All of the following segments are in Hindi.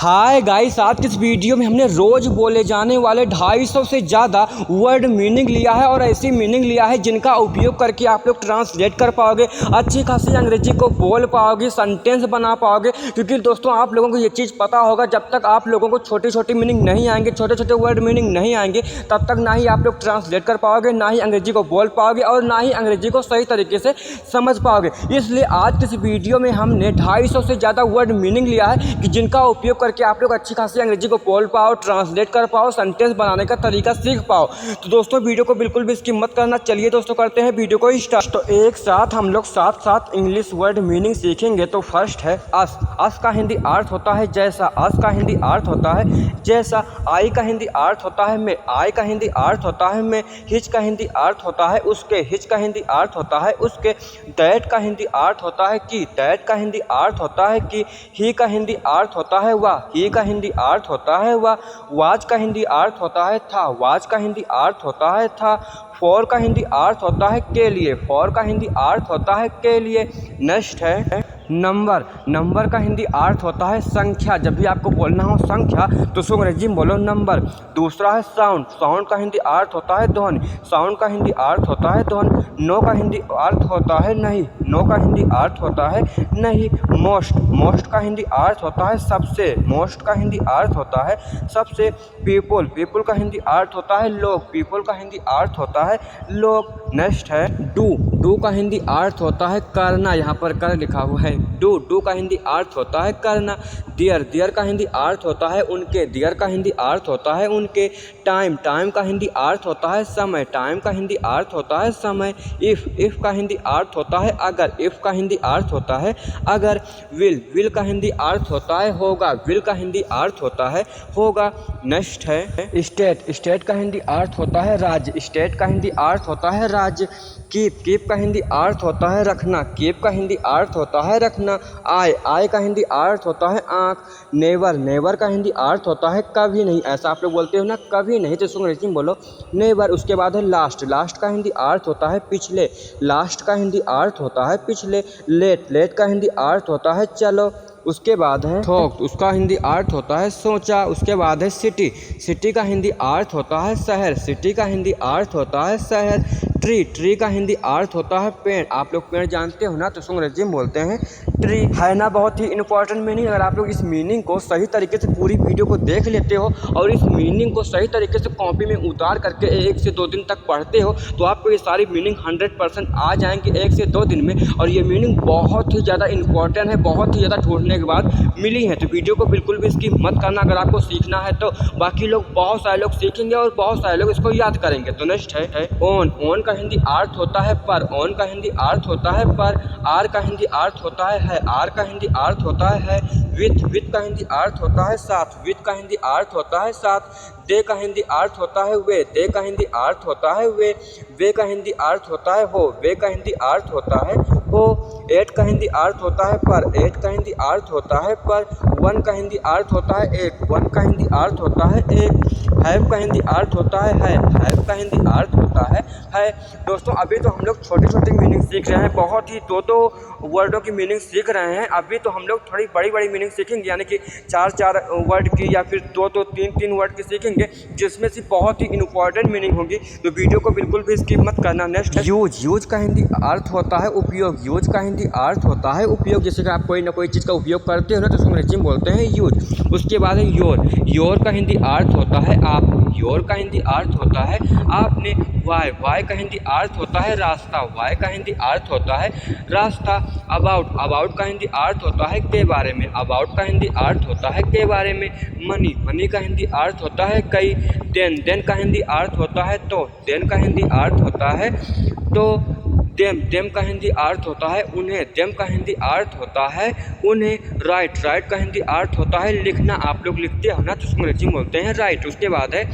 हाय गाइस, आज की इस वीडियो में हमने रोज बोले जाने वाले 250 से ज़्यादा वर्ड मीनिंग लिया है और ऐसी मीनिंग लिया है जिनका उपयोग करके आप लोग ट्रांसलेट कर पाओगे, अच्छी खासी अंग्रेजी को बोल पाओगे, सेंटेंस बना पाओगे। क्योंकि दोस्तों आप लोगों को ये चीज़ पता होगा, जब तक आप लोगों को छोटी छोटी मीनिंग नहीं आएंगे, छोटे छोटे वर्ड मीनिंग नहीं आएंगे, तब तक ना ही आप लोग ट्रांसलेट कर पाओगे, ना ही अंग्रेजी को बोल पाओगे और ना ही अंग्रेजी को सही तरीके से समझ पाओगे। इसलिए आज की इस वीडियो में हमने 250 से ज़्यादा वर्ड मीनिंग लिया है कि जिनका उपयोग करके आप लोग अच्छी खासी अंग्रेजी को बोल पाओ, ट्रांसलेट कर पाओ, सेंटेंस बनाने का तरीका सीख पाओ। तो दोस्तों वीडियो को बिल्कुल भी स्किप मत करना। चलिए दोस्तों करते हैं वीडियो को स्टार्ट। तो एक साथ हम लोग साथ इंग्लिश वर्ड मीनिंग सीखेंगे। तो फर्स्ट है अस। अस का हिंदी अर्थ होता है जैसा। अस का हिंदी अर्थ होता है जैसा। आई का हिंदी अर्थ होता है मैं। आई का हिंदी अर्थ होता है मैं। हिच का हिंदी अर्थ होता है उसके। हिच का हिंदी अर्थ होता है उसके। दैट का हिंदी अर्थ होता है कि। दैट का हिंदी अर्थ होता है कि। ही का हिंदी अर्थ होता है वाह। ही का हिंदी अर्थ होता है वाह। वाज का हिंदी अर्थ होता है था। वाज का हिंदी अर्थ होता है था। फॉर का हिंदी अर्थ होता है के लिए। फॉर का हिंदी अर्थ होता है के लिए। नेक्स्ट है नंबर। नंबर का हिंदी अर्थ होता है संख्या। जब भी आपको बोलना हो संख्या तो उसको अंग्रेजी में बोलो नंबर। दूसरा है साउंड। साउंड का हिंदी अर्थ होता है ध्वनि। साउंड का हिंदी अर्थ होता है ध्वनि। नो का हिंदी अर्थ होता है नहीं। नो का हिंदी अर्थ होता है नहीं। मोस्ट। मोस्ट का हिंदी अर्थ होता है सबसे। मोस्ट का हिंदी अर्थ होता है सबसे। पीपुल। पीपुल का हिंदी अर्थ होता है लोग। पीपुल का हिंदी अर्थ होता है लोग। नेक्स्ट है डू। डू का हिंदी अर्थ होता है करना। यहाँ पर कर लिखा हुआ है डू। डू का हिंदी अर्थ होता है करना। दियर। दियर का हिंदी अर्थ होता है उनके। दियर का हिंदी अर्थ होता है उनके। टाइम। टाइम का हिंदी अर्थ होता है समय। टाइम का हिंदी अर्थ होता है समय। इफ़। इफ़ का हिंदी अर्थ होता है अगर। इफ़ का हिंदी अर्थ होता है अगर। विल। विल का हिंदी अर्थ होता है होगा। विल का हिंदी अर्थ होता है होगा। नेक्स्ट है स्टेट। स्टेट का हिंदी अर्थ होता है राज्य। स्टेट का हिंदी अर्थ होता है राज्य। कीप। कीप का हिंदी अर्थ होता है रखना। कीप का हिंदी अर्थ होता है रखना। आई। आई का हिंदी अर्थ होता है आँख। नेवर। नेवर का हिंदी अर्थ होता है कभी नहीं। ऐसा आप लोग बोलते हो ना कभी नहीं, तो इसको अंग्रेजी में बोलो नेवर। उसके बाद है लास्ट। लास्ट का हिंदी अर्थ होता है पिछले। लास्ट का हिंदी अर्थ होता है पिछले। लेट। लेट का हिंदी अर्थ होता है चलो। उसके बाद है थॉट। उसका हिंदी अर्थ होता है सोचा। उसके बाद है सिटी। सिटी का हिंदी अर्थ होता है शहर। सिटी का हिंदी अर्थ होता है शहर। ट्री। ट्री का हिंदी अर्थ होता है पेड़। आप लोग पेड़ जानते हो ना, तो उसको अंग्रेजी में बोलते हैं ट्री। है ना बहुत ही इंपॉर्टेंट मीनिंग। अगर आप लोग इस मीनिंग को सही तरीके से पूरी वीडियो को देख लेते हो और इस मीनिंग को सही तरीके से कॉपी में उतार करके 1 से 2 दिन तक पढ़ते हो तो आपको ये सारी मीनिंग 100% आ जाएंगे 1 से 2 दिन में। और ये मीनिंग बहुत ही ज़्यादा इंपॉर्टेंट है, बहुत ही ज़्यादा ढूंढने के बाद मिली है। तो वीडियो को बिल्कुल भी इसकी मत करना अगर आपको सीखना है तो। बाकी लोग बहुत सारे लोग सीखेंगे और बहुत सारे लोग इसको याद करेंगे। तो नेक्स्ट है ओन। ओन का हिंदी अर्थ होता है पर। ओन का हिंदी अर्थ होता है पर। आर का हिंदी अर्थ होता है। आर का हिंदी अर्थ होता है विथ। विथ का हिंदी अर्थ होता है साथ। विथ का हिंदी अर्थ होता है साथ। दे का हिंदी अर्थ होता है वे। दे का हिंदी अर्थ होता है वे। वे का हिंदी अर्थ होता है हो। वे का हिंदी अर्थ होता है हो। एट का हिंदी अर्थ होता है पर। एट का हिंदी अर्थ होता है पर। वन का हिंदी अर्थ होता है एक। वन का हिंदी अर्थ होता है एक। हैव का हिंदी अर्थ होता है। हैव का हिंदी अर्थ होता है। दोस्तों अभी तो हम लोग छोटी छोटी मीनिंग सीख रहे हैं, बहुत ही दो वर्डों की मीनिंग सीख रहे हैं। अभी तो हम लोग थोड़ी बड़ी बड़ी मीनिंग सीखेंगे, यानी कि 4 वर्ड की या फिर 2 3 वर्ड की सीखेंगे, जिसमें से बहुत ही इंपॉर्टेंट मीनिंग होगी। तो वीडियो को बिल्कुल भी स्किप मत करना। नेक्स्ट है यूज। यूज का हिंदी अर्थ होता है उपयोग। यूज का हिंदी अर्थ होता है उपयोग। जैसे कि आप कोई ना कोई चीज़ का उपयोग करते हो ना, तो उसको अंग्रेजी में बोलते हैं यूज। उसके बाद है योर। योर का हिंदी अर्थ होता है आप। योर का हिंदी अर्थ होता है आपने। वाई। वाई का हिंदी अर्थ होता है रास्ता। वाई का हिंदी अर्थ होता है रास्ता। अबाउट। अबाउट का हिंदी अर्थ होता है के बारे में। अबाउट का हिंदी अर्थ होता है के बारे में। मनी। मनी का हिंदी अर्थ होता है कई। देन। देन का हिंदी अर्थ होता है तो। देन का हिंदी अर्थ होता है तो। देम। देम का हिंदी अर्थ होता है उन्हें। देम का हिंदी अर्थ होता है उन्हें। राइट। राइट का हिंदी अर्थ होता है लिखना। आप लोग लिखते हो ना, तो उसको अंग्रेजी में बोलते हैं राइट। उसके बाद है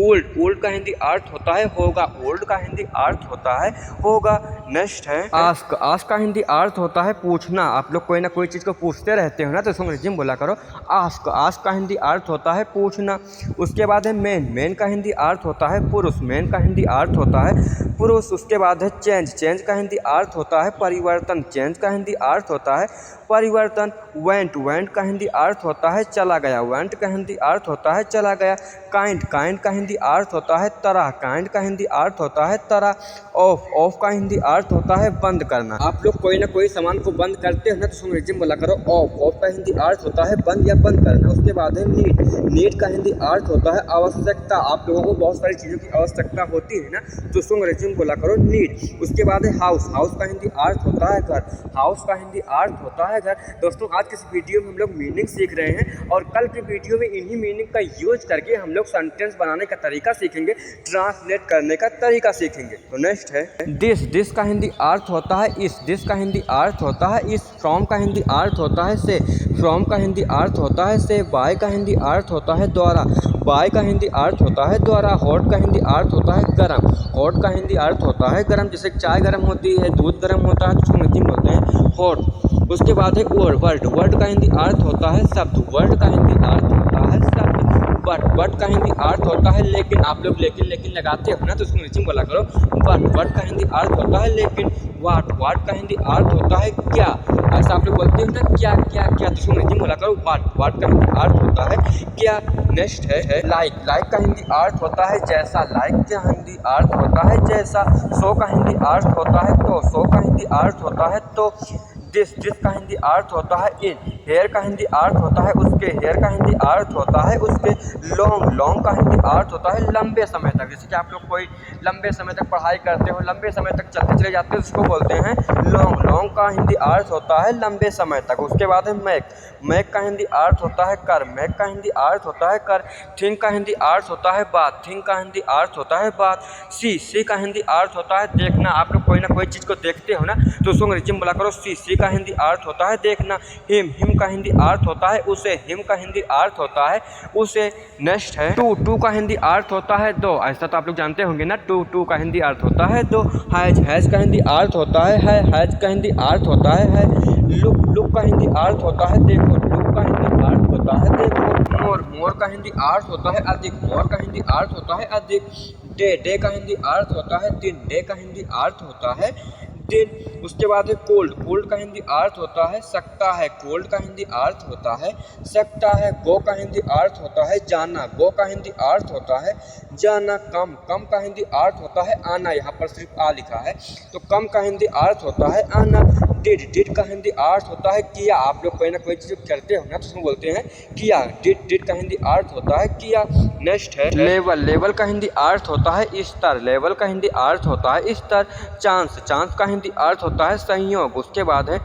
ओल्ड। ओल्ड का हिंदी अर्थ होता है होगा। ओल्ड का हिंदी अर्थ होता है होगा। नेक्स्ट है आस्क। आस्क का हिंदी अर्थ होता है पूछना। आप लोग कोई ना कोई चीज़ को पूछते रहते हो ना, तो उसको अंग्रेजी में बोला करो आस्क। आस्क का हिंदी अर्थ होता है पूछना। उसके बाद है मेन। मेन का हिंदी अर्थ होता है पुरुष। मेन का हिंदी अर्थ होता है पुरुष। उसके बाद है चेंज। चेंज का हिंदी अर्थ होता है परिवर्तन। चेंज का हिंदी अर्थ होता है परिवर्तन। वेंट। वेंट का हिंदी अर्थ होता है चला गया। वेंट का हिंदी अर्थ होता है चला गया। काइंड। काइंड का हिंदी अर्थ होता है तरह। काइंड का हिंदी अर्थ होता है तरह। ऑफ। ऑफ का हिंदी अर्थ होता है बंद करना। आप लोग कोई ना कोई सामान को बंद करते हो ना, तो अंग्रेजी में बोला करो ऑफ। ऑफ का हिंदी अर्थ होता है बंद या बंद करना। उसके बाद है नीड। नीड का हिंदी अर्थ होता है आवश्यकता। आप लोगों को बहुत सारी चीज़ों की आवश्यकता होती है ना, तो उसको अंग्रेजी में बोला करो नीड। उसके बाद है हाउस। हाउस का हिंदी अर्थ होता है घर। हाउस का हिंदी अर्थ होता है घर। दोस्तों आज के इस वीडियो में हम लोग मीनिंग सीख रहे हैं, और कल के वीडियो में इन्हीं मीनिंग का यूज करके हम लोग सेंटेंस बनाने का तरीका सीखेंगे, ट्रांसलेट करने का तरीका सीखेंगे। तो नेक्स्ट है दिस। दिस का हिंदी अर्थ होता है इस। दिस का हिंदी अर्थ होता है इस। फ्रॉम का हिंदी अर्थ होता है से। फ्रॉम का हिंदी अर्थ होता है से। बाय का हिंदी अर्थ होता है द्वारा। बाय का हिंदी अर्थ होता है द्वारा। हॉट का हिंदी अर्थ होता है गर्म। हॉट का हिंदी अर्थ होता है गर्म। जैसे चाय गर्म होती है, दूध गर्म होता है, तो उसको अंग्रेजी में बोलते हैं हॉट। उसके बाद है वर्ड। वर्ड। वर्ड का हिंदी अर्थ होता है शब्द। वर्ड का हिंदी अर्थ होता है शब्द। बट का हिंदी अर्थ होता है लेकिन। आप लोग लेकिन लगाते हो ना, तो उसको अंग्रेजी में बोला करो बट का हिंदी अर्थ होता है लेकिन। वाट का हिंदी अर्थ होता है क्या। ऐसा आप लोग बोलते हो ना क्या क्या क्या, तो उसको अंग्रेजी में बोला करो वाट का हिंदी अर्थ होता है क्या। नेक्स्ट है लाइक। लाइक का हिंदी अर्थ होता है जैसा। लाइक का हिंदी अर्थ होता है जैसा। सो का हिंदी अर्थ होता है तो। सो का हिंदी अर्थ होता है तो। दिस का हिंदी अर्थ होता है इन। हेयर का हिंदी अर्थ होता है उसके। हेयर का हिंदी अर्थ होता है उसके। लॉन्ग का हिंदी अर्थ होता है लंबे समय तक। जैसे कि आप लोग कोई लंबे समय तक पढ़ाई करते हो, लंबे समय तक चलते चले जाते हो, उसको बोलते हैं लॉन्ग। लॉन्ग का हिंदी अर्थ होता है लंबे समय तक। उसके बाद है मैक। मैक का हिंदी अर्थ होता है कर। मैक का हिंदी अर्थ होता है कर। थिंक का हिंदी अर्थ होता है बात। थिंक का हिंदी अर्थ होता है बात। सी का हिंदी अर्थ होता है देखना। आप लोग कोई ना कोई चीज़ को देखते हो ना, तो उसको अंग्रेजी में बोला करो सी का हिंदी अर्थ होता है देखना। हिम का हिंदी अर्थ होता है उसे। हिम का हिंदी अर्थ होता है उसे। नेक्स्ट है टू का हिंदी अर्थ होता है दो। ऐसा तो आप लोग जानते होंगे ना, टू का हिंदी अर्थ होता है दो। हैज का हिंदी अर्थ होता है हैज का हिंदी अर्थ होता है। लुक का हिंदी अर्थ होता है देखो। लुक का हिंदी अर्थ होता है देखो। मोर का हिंदी अर्थ होता है अधिक। मोर का हिंदी अर्थ होता है अधिक। डे का हिंदी अर्थ होता है दिन। डे का हिंदी अर्थ होता है दिन। उसके बाद है कोल्ड। कोल्ड का हिंदी अर्थ होता है सकता है। कोल्ड का हिंदी अर्थ होता है सकता है। गो का हिंदी अर्थ होता है जाना। गो का हिंदी अर्थ होता है जाना। कम का हिंदी अर्थ होता है आना। यहाँ पर सिर्फ आ लिखा है, तो कम का हिंदी अर्थ होता है आना। डिड का हिंदी अर्थ होता है किया। आप लोग कोई ना कोई चीज़ करते हो ना, तो उसको बोलते हैं किया। डिड का हिंदी अर्थ होता है किया। नेक्स्ट है लेवल। लेवल का हिंदी अर्थ होता है स्तर। लेवल का हिंदी अर्थ होता है स्तर। चांस का हिंदी अर्थ होता है संयोग। उसके बाद है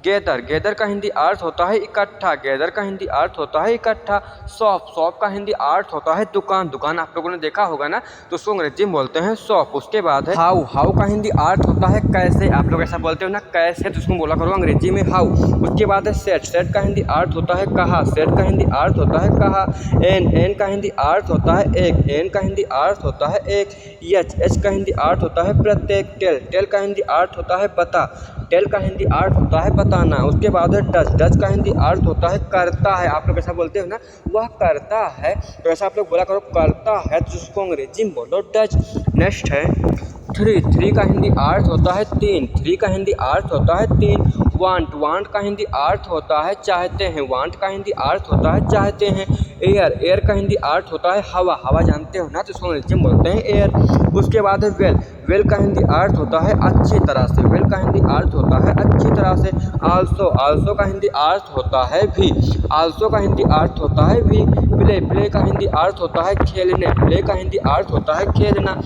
गेदर का हिंदी अर्थ होता है इकट्ठा। गेदर का हिंदी अर्थ होता है इकट्ठा। शॉप का हिंदी अर्थ होता है दुकान। आप लोगों ने देखा होगा ना, तो उसको अंग्रेजी में बोलते हैं शॉप। उसके बाद है हाउ का हिंदी अर्थ होता है कैसे। आप लोग ऐसा बोलते हो ना कैसे, तो उसको बोला करो अंग्रेजी में हाउ। उसके बाद है सेट का हिंदी अर्थ होता है कहा। सेट का हिंदी अर्थ होता है कहा। एन का हिंदी अर्थ होता है एक। एन का हिंदी अर्थ होता है एक। एच का हिंदी अर्थ होता है प्रत्येक। टेल का हिंदी अर्थ होता है बता। टेल का हिंदी अर्थ होता है बताना। उसके बाद है डच का हिंदी अर्थ होता है करता है। आप लोग ऐसा बोलते हो ना, वह करता है, तो ऐसा आप लोग बोला करो करता है, तो उसको अंग्रेजी में बोलो डच। नेक्स्ट है थ्री का हिंदी अर्थ होता है तीन। थ्री का हिंदी अर्थ होता है तीन। वांट का हिंदी अर्थ होता है चाहते हैं। वांट का हिंदी अर्थ होता है चाहते हैं। एयर का हिंदी अर्थ होता है हवा जानते हो ना, तो इसको अंग्रेजी में बोलते हैं एयर। उसके बाद है वेल का हिंदी अर्थ होता है अच्छी तरह से। वेल का हिंदी अर्थ होता है अच्छी तरह से। आल्सो का हिंदी अर्थ होता है भी। आल्सो का हिंदी अर्थ होता है भी। प्ले का हिंदी अर्थ होता है खेलने। प्ले का हिंदी अर्थ होता है खेलना।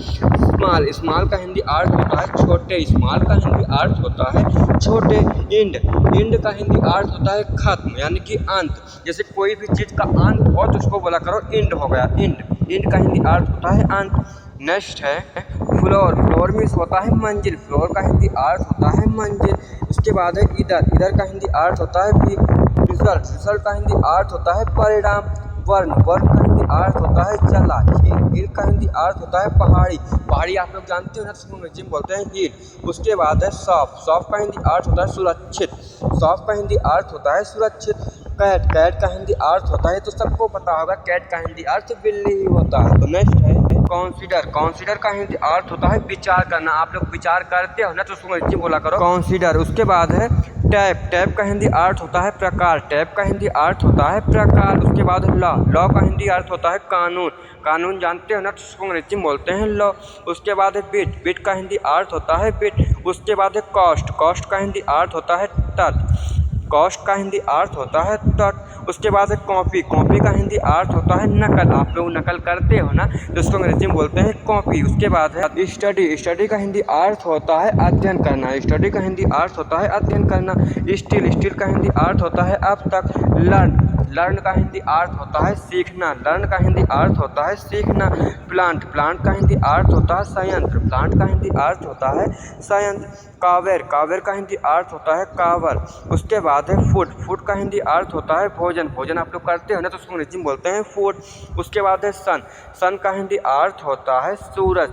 स्मॉल का हिंदी अर्थ होता है छोटे। स्मॉल का हिंदी अर्थ होता है छोटे। इंड का हिंदी अर्थ होता है खत्म, यानी कि अंत। जैसे कोई भी चीज़ का अंत हो तो उसको बोला करो इंड हो गया। इंड का हिंदी अर्थ होता है अंत। नेक्स्ट है फ्लोर मीन्स होता है मंजिल। फ्लोर का हिंदी अर्थ होता है मंजिल। उसके बाद है इधर का हिंदी अर्थ होता है रिजल्ट का हिंदी अर्थ होता है परिणाम। वर्ण, वर्ण का हिंदी अर्थ होता है जला। हिल, हिल का हिंदी अर्थ होता है पहाड़ी, पहाड़ी आप लोग जानते हो ना, इसको अंग्रेजी में बोलते हैं हिल। उसके बाद है सॉफ्ट, सॉफ्ट का हिंदी अर्थ होता है सुरक्षित, सॉफ्ट का हिंदी अर्थ होता है सुरक्षित। कैट, कैट का हिंदी अर्थ होता है, तो सबको पता होगा कैट का हिंदी अर्थ बिल्ली ही होता है। तो नेक्स्ट है कॉन्सिडर, कॉन्सिडर का हिंदी अर्थ होता है विचार करना। आप लोग विचार करते हो ना, तो उसको अंग्रेजी बोला करो कॉन्सिडर। उसके बाद है टैप, टैप का हिंदी अर्थ होता है प्रकार, टैप का हिंदी अर्थ होता है प्रकार। उसके बाद है लॉ, लॉ का हिंदी अर्थ होता है कानून, कानून जानते हो ना, तो उसको अंग्रेजी में बोलते हैं लॉ। उसके बाद है बिट, बिट का हिंदी अर्थ होता है बिट। उसके बाद है कॉस्ट, कॉस्ट का हिंदी अर्थ होता है तट, कॉस्ट का हिंदी अर्थ होता है तट। उसके बाद है कॉपी, कॉपी का हिंदी अर्थ होता है नकल। आप लोग नकल करते हो ना, तो उसको अंग्रेजी में बोलते हैं कॉपी। उसके बाद है स्टडी, स्टडी का हिंदी अर्थ होता है अध्ययन करना, स्टडी का हिंदी अर्थ होता है अध्ययन करना। स्टिल, स्टिल का हिंदी अर्थ होता है अब तक। लर्न, लर्न का हिंदी अर्थ होता है सीखना, लर्न का हिंदी अर्थ होता है सीखना। प्लांट, प्लांट का हिंदी अर्थ होता है संयंत्र, प्लांट का हिंदी अर्थ होता है संयंत्र। कावेर, कावेर का हिंदी अर्थ होता है कावर। उसके बाद है फूड, फूड का हिंदी अर्थ होता है भोजन, भोजन आप लोग करते हो ना, तो उसको अंग्रेजी में बोलते हैं फूड। उसके बाद है सन, सन का हिंदी अर्थ होता है सूरज,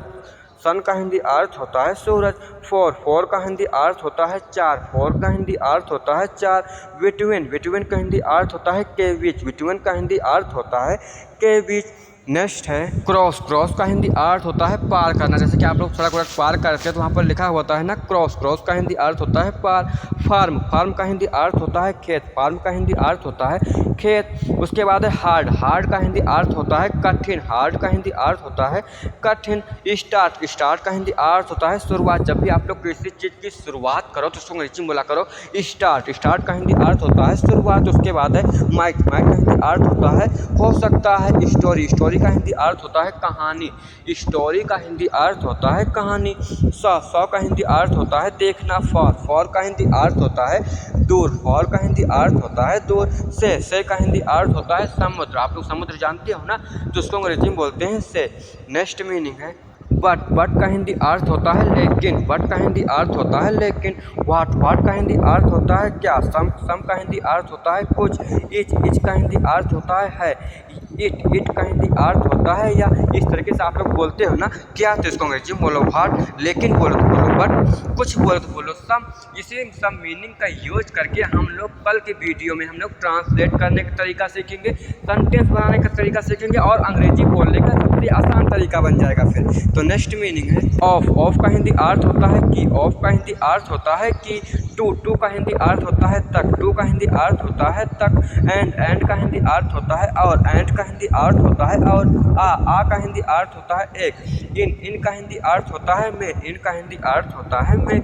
सन का हिंदी अर्थ होता है सूरज। फोर, फोर का हिंदी अर्थ होता है चार, फोर का हिंदी अर्थ होता है चार। बिटवीन, बिटवीन का हिंदी अर्थ होता है के बीच, बिटवीन का हिंदी अर्थ होता है के बीच। नेक्स्ट है क्रॉस, क्रॉस का हिंदी अर्थ होता है पार करना। जैसे कि आप लोग सड़क वड़क पार करते हैं तो वहाँ पर लिखा होता है ना क्रॉस, क्रॉस का हिंदी अर्थ होता है पार। फार्म, फार्म का हिंदी अर्थ होता है खेत, फार्म का हिंदी अर्थ होता है खेत। उसके बाद है हार्ड, हार्ड का हिंदी अर्थ होता है कठिन, हार्ड का हिंदी अर्थ होता है कठिन। स्टार्ट, स्टार्ट का हिंदी अर्थ होता है शुरुआत। जब भी आप लोग किसी चीज़ की शुरुआत करो तो उसको अंग्रेजी में बोला करो स्टार्ट, स्टार्ट का हिंदी अर्थ होता है शुरुआत। उसके बाद है माइक, माइक का हिंदी अर्थ होता है हो सकता है। स्टोरी, स्टोरी का हिंदी अर्थ होता है कहानी, स्टोरी का हिंदी अर्थ होता है कहानी। सौ का हिंदी अर्थ होता है देखना। फॉर, फॉर का हिंदी अर्थ होता है दूर, फॉर का हिंदी अर्थ होता है दूर। से का हिंदी अर्थ होता है समुद्र। आप लोग समुद्र जानते हो ना, तो उसको अंग्रेजी में बोलते हैं से। नेक्स्ट मीनिंग है बट, बट का हिंदी अर्थ होता है लेकिन, बट का हिंदी अर्थ होता है लेकिन। वाट, वाट का हिंदी अर्थ होता है क्या। सम का हिंदी अर्थ होता है कुछ। इच का हिंदी अर्थ होता है इट, इट का हिंदी अर्थ होता है या। इस तरीके से आप लोग बोलते हो ना क्या, तो इसको अंग्रेजी में बोलो वाट, लेकिन बोलो तो बोलो बट, कुछ बोलो तो बोलो सम। इसी सब मीनिंग का यूज करके हम लोग कल के वीडियो में हम लोग ट्रांसलेट करने का तरीका सीखेंगे, सेंटेंस बनाने का तरीका सीखेंगे और अंग्रेजी बोलने का सबसे आसान तरीका बन जाएगा फिर। तो नेक्स्ट मीनिंग है ऑफ, ऑफ का हिंदी अर्थ होता है की, ऑफ का हिंदी अर्थ होता है की। टू, टू का हिंदी अर्थ होता है तक, टू का हिंदी अर्थ होता है तक। एंड का हिंदी अर्थ होता है और, एंड का हिंदी अर्थ होता है और। आ का हिंदी अर्थ होता है एक। इन का हिंदी अर्थ होता है में, इन का हिंदी अर्थ होता है में।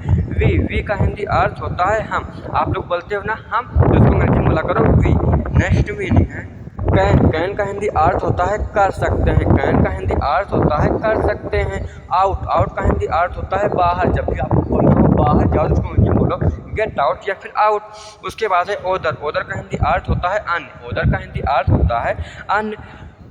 वी का हिंदी अर्थ होता है हम। आप लोग बोलते हो ना हम, तो उसको अंग्रेजी में बोला करो वी। नेक्स्ट मीनिंग है कैन, कैन का हिंदी अर्थ होता है कर सकते हैं, कैन का हिंदी अर्थ होता है कर सकते हैं। आउट, आउट का हिंदी अर्थ होता है बाहर। जब भी आपको बोलना हो बाहर जाओ तो उसको अंग्रेजी में बोलो गेट आउट या फिर आउट। उसके बाद है ओदर, ओदर का हिंदी अर्थ होता है अन्य, ओदर का हिंदी अर्थ होता है अन्य।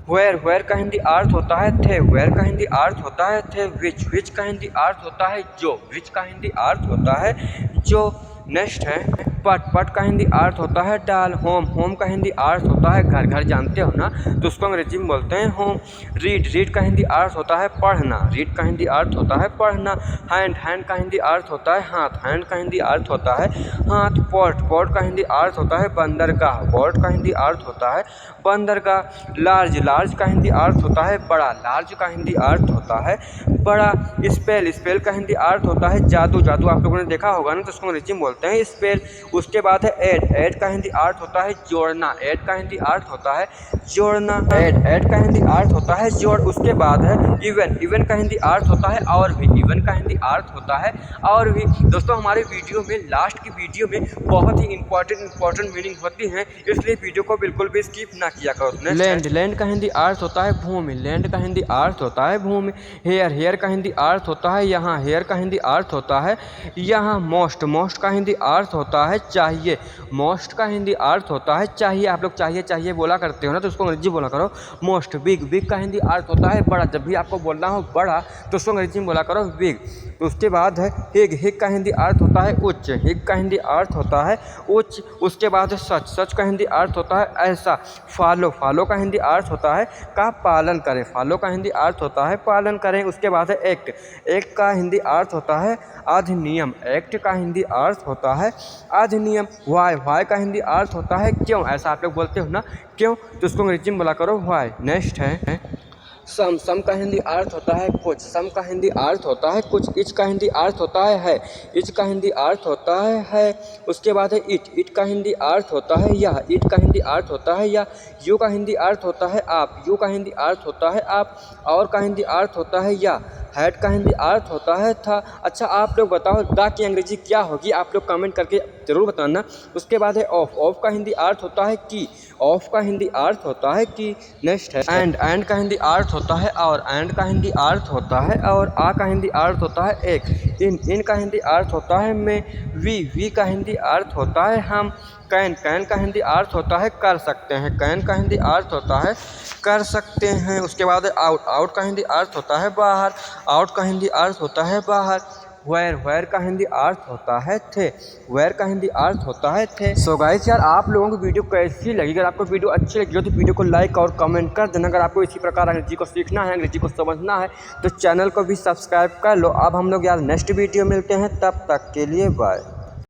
वेयर, वेयर का हिंदी अर्थ होता है थे, वेयर का हिंदी अर्थ होता है थे। विच का हिंदी अर्थ होता है जो, विच का हिंदी अर्थ होता है जो। नेक्स्ट है पट, पट का हिंदी अर्थ होता है डाल। होम, होम का हिंदी अर्थ होता है घर, घर जानते हो ना, तो उसको अंग्रेजी में बोलते हैं होम। रीड, रीड का हिंदी अर्थ होता है पढ़ना, रीड का हिंदी अर्थ होता है पढ़ना। हैंड, हैंड का हिंदी अर्थ होता है हाथ, हैंड का हिंदी अर्थ होता है हाथ। पोर्ट, पोर्ट का हिंदी अर्थ होता है बंदरगाह, पोर्ट का हिंदी अर्थ होता है बंदरगाह। लार्ज, लार्ज का हिंदी अर्थ होता है बड़ा, लार्ज का हिंदी अर्थ होता है बड़ा। स्पेल, स्पेल का हिंदी अर्थ होता है जादू, जादू आप लोगों ने देखा होगा ना, तो उसको अंग्रेजी में बोलते हैं स्पेल। उसके बाद है ऐड, ऐड का हिंदी अर्थ होता है जोड़ना, ऐड का हिंदी अर्थ होता है जोड़ना। ऐड का हिंदी अर्थ होता है जोड़। उसके बाद है इवन, इवन का हिंदी अर्थ होता है और भी, इवन का हिंदी अर्थ होता है और भी। दोस्तों हमारे वीडियो में लास्ट की वीडियो में बहुत ही इंपॉर्टेंट मीनिंग होती हैं, इसलिए वीडियो को बिल्कुल भी स्किप ना किया करो। लैंड, लैंड का हिंदी अर्थ होता है भूमि, लैंड का हिंदी अर्थ होता है भूमि। हेयर, हेयर का हिंदी अर्थ होता है यहाँ, हेयर का हिंदी अर्थ होता है यहाँ। मोस्ट, मोस्ट का हिंदी अर्थ होता है चाहिए, मोस्ट का हिंदी अर्थ होता है चाहिए। आप लोग चाहिए चाहिए बोला करते हो ना, तो उसको अंग्रेजी बोला करो मोस्ट। बिग, बिग का हिंदी अर्थ होता है बड़ा। जब भी आपको बोलना हो बड़ा तो उसको अंग्रेजी में बोला करो बिग। तो उसके बाद है हिग, हिग का हिंदी अर्थ होता है उच्च, हिग का हिंदी अर्थ होता है उच्च। उसके बाद है सच, सच का हिंदी अर्थ होता है ऐसा। फॉलो, फॉलो का हिंदी अर्थ होता है का पालन करें, फॉलो का हिंदी अर्थ होता है पालन करें। उसके बाद है एक्ट, एक्ट का हिंदी अर्थ होता है अधिनियम, एक्ट का हिंदी अर्थ होता है अधिनियम। वाई, वाई का हिंदी अर्थ होता है क्यों। ऐसा आप लोग बोलते हो ना क्यों, तो उसको अंग्रेजी में बोला करो वाई। नेक्स्ट है सम, सम का हिंदी अर्थ होता है कुछ, सम का हिंदी अर्थ होता है कुछ। इच का हिंदी अर्थ होता है, इच का हिंदी अर्थ होता है। उसके बाद है इट, इट का हिंदी अर्थ होता है यह, इट का हिंदी अर्थ होता है या। यू का हिंदी अर्थ होता है आप, यू का हिंदी अर्थ होता है आप। और का हिंदी अर्थ होता है या। हैड का हिंदी अर्थ होता है था। अच्छा आप लोग बताओ दा की अंग्रेजी क्या होगी, आप लोग कमेंट करके ज़रूर बताना। उसके बाद है ऑफ, ऑफ का हिंदी अर्थ होता है की, ऑफ का हिंदी अर्थ होता है की। नेक्स्ट है एंड, एंड का हिंदी अर्थ होता है और, एंड का हिंदी अर्थ होता है और। आ का हिंदी अर्थ होता है एक, इन का हिंदी अर्थ होता है मैं। वी का हिंदी अर्थ होता है हम। कैन, कैन का हिंदी अर्थ होता है कर सकते हैं, कैन का हिंदी अर्थ होता है कर सकते हैं। उसके बाद आउट, आउट का हिंदी अर्थ होता है बाहर, आउट का हिंदी अर्थ होता है बाहर। वेयर, वेयर का हिंदी अर्थ होता है थे, वेयर का हिंदी अर्थ होता है थे। सो गाइस यार आप लोगों को वीडियो कैसी लगी, अगर आपको वीडियो अच्छी लगी हो तो वीडियो को लाइक और कमेंट कर देना। अगर आपको इसी प्रकार अंग्रेजी को सीखना है, अंग्रेजी को समझना है तो चैनल को भी सब्सक्राइब कर लो। अब हम लोग यार नेक्स्ट वीडियो मिलते हैं, तब तक के लिए बाय।